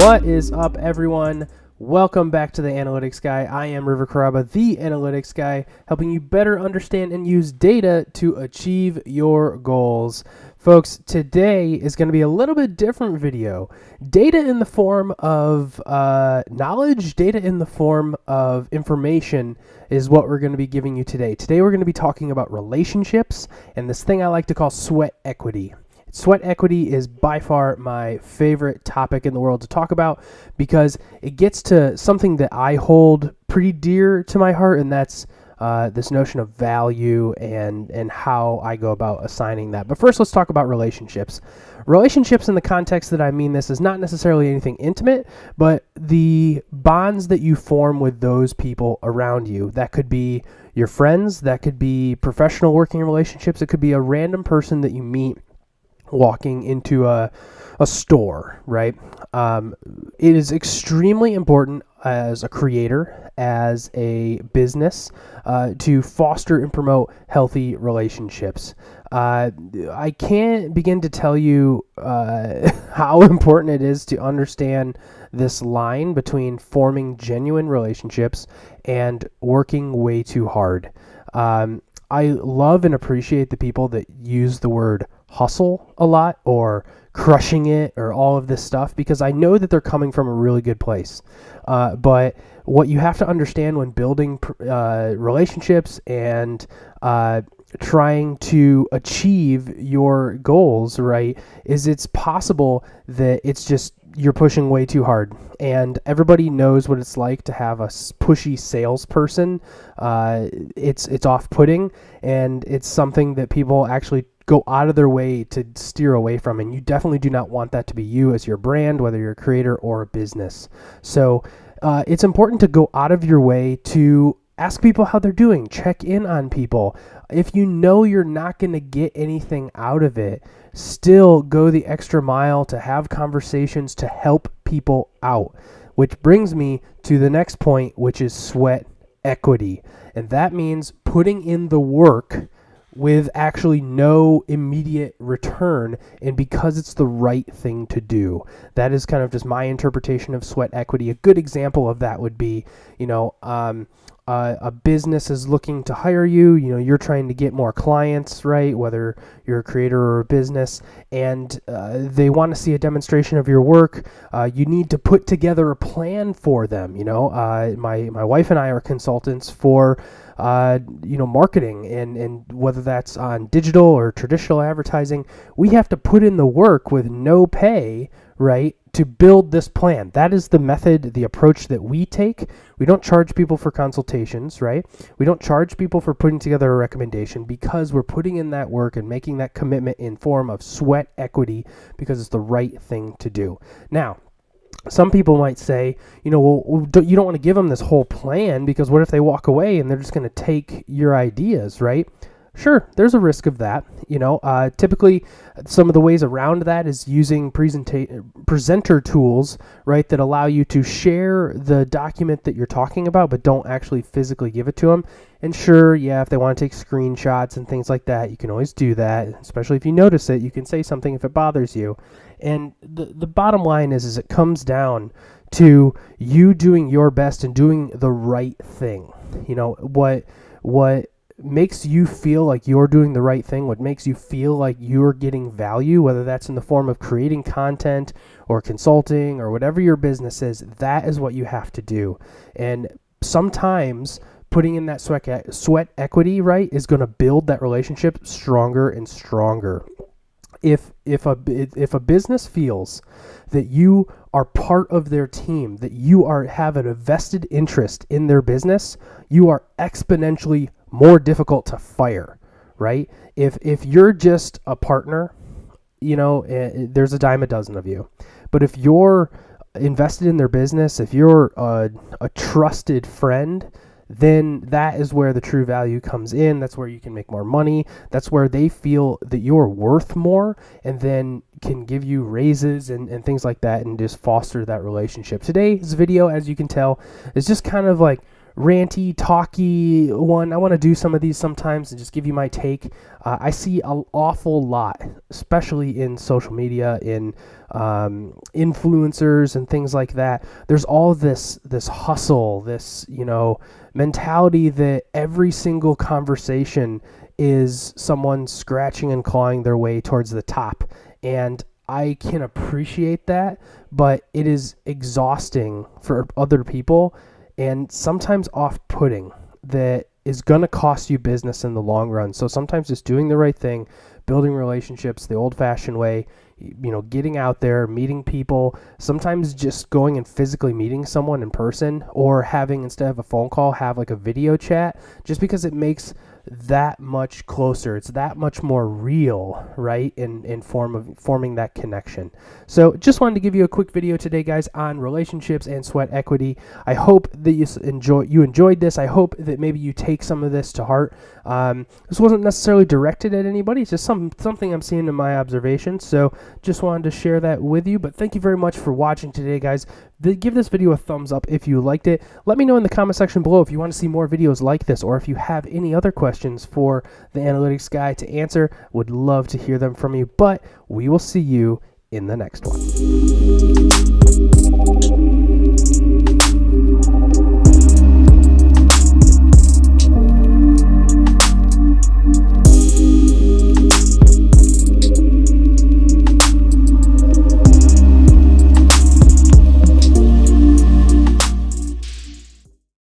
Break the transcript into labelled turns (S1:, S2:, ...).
S1: What is up, everyone? Welcome back to the Analytics Guy. I am River Caraba, the Analytics Guy, helping you better understand and use data to achieve your goals. Folks, today is going to be a little bit different video. Data in the form of knowledge, data in the form of information is what we're going to be giving you today. Today we're going to be talking about relationships and this thing I like to call sweat equity. Sweat equity is by far my favorite topic in the world to talk about because it gets to something that I hold pretty dear to my heart, and that's this notion of value and how I go about assigning that. But first, let's talk about relationships. Relationships in the context that I mean this is not necessarily anything intimate, but the bonds that you form with those people around you. That could be your friends, that could be professional working relationships, it could be a random person that you meet walking into a store, right? It is extremely important as a creator, as a business, to foster and promote healthy relationships. I can't begin to tell you how important it is to understand this line between forming genuine relationships and working way too hard. I love and appreciate the people that use the word hustle a lot or crushing it or all of this stuff because I know that they're coming from a really good place. But what you have to understand when building relationships and trying to achieve your goals, right, is it's possible that it's just you're pushing way too hard. And everybody knows what it's like to have a pushy salesperson. It's off-putting, and it's something that people actually go out of their way to steer away from. And you definitely do not want that to be you as your brand, whether you're a creator or a business. So it's important to go out of your way to ask people how they're doing, check in on people. If you know you're not going to get anything out of it, still go the extra mile to have conversations to help people out. Which brings me to the next point, which is sweat equity. And that means putting in the work with actually no immediate return, and because it's the right thing to do. That is kind of just my interpretation of sweat equity. A good example of that would be, a business is looking to hire you, you're trying to get more clients, right? Whether you're a creator or a business, and they want to see a demonstration of your work. You need to put together a plan for them. My wife and I are consultants for marketing, and whether that's on digital or traditional advertising, we have to put in the work with no pay, right, to build this plan. That is the method, the approach that we take. We don't charge people for consultations, right? We don't charge people for putting together a recommendation because we're putting in that work and making that commitment in form of sweat equity because it's the right thing to do. Now, some people might say, you don't want to give them this whole plan because what if they walk away and they're just going to take your ideas, right? Sure, there's a risk of that. Typically, some of the ways around that is using presenter tools, right, that allow you to share the document that you're talking about, but don't actually physically give it to them. And sure, yeah, if they want to take screenshots and things like that, you can always do that. Especially if you notice it, you can say something if it bothers you. And the bottom line is it comes down to you doing your best and doing the right thing. What makes you feel like you're doing the right thing, what makes you feel like you're getting value, whether that's in the form of creating content or consulting or whatever your business is, that is what you have to do. And sometimes putting in that sweat equity, right, is going to build that relationship stronger and stronger. If a business feels that you are part of their team, that you have a vested interest in their business, you are exponentially more difficult to fire, right? If you're just a partner, there's a dime a dozen of you. But if you're invested in their business, if you're a trusted friend, then that is where the true value comes in. That's where you can make more money. That's where they feel that you're worth more and then can give you raises and things like that and just foster that relationship. Today's video, as you can tell, is just kind of like ranty, talky one. I want to do some of these sometimes and just give you my take. I see an awful lot, especially in social media, in influencers and things like that. There's all this hustle, this mentality that every single conversation is someone scratching and clawing their way towards the top. And I can appreciate that, but it is exhausting for other people and sometimes off-putting that is going to cost you business in the long run. So sometimes just doing the right thing, building relationships the old-fashioned way, getting out there, meeting people, sometimes just going and physically meeting someone in person, or having, instead of a phone call, have like a video chat, just because it makes that much closer. It's that much more real, right? In form of forming that connection. So just wanted to give you a quick video today, guys, on relationships and sweat equity. I hope that you enjoyed this. I hope that maybe you take some of this to heart. This wasn't necessarily directed at anybody. It's just something I'm seeing in my observations. So just wanted to share that with you. But thank you very much for watching today, guys. Give this video a thumbs up if you liked it. Let me know in the comment section below if you want to see more videos like this, or if you have any other questions for the analytics guy to answer. Would love to hear them from you, but we will see you in the next one.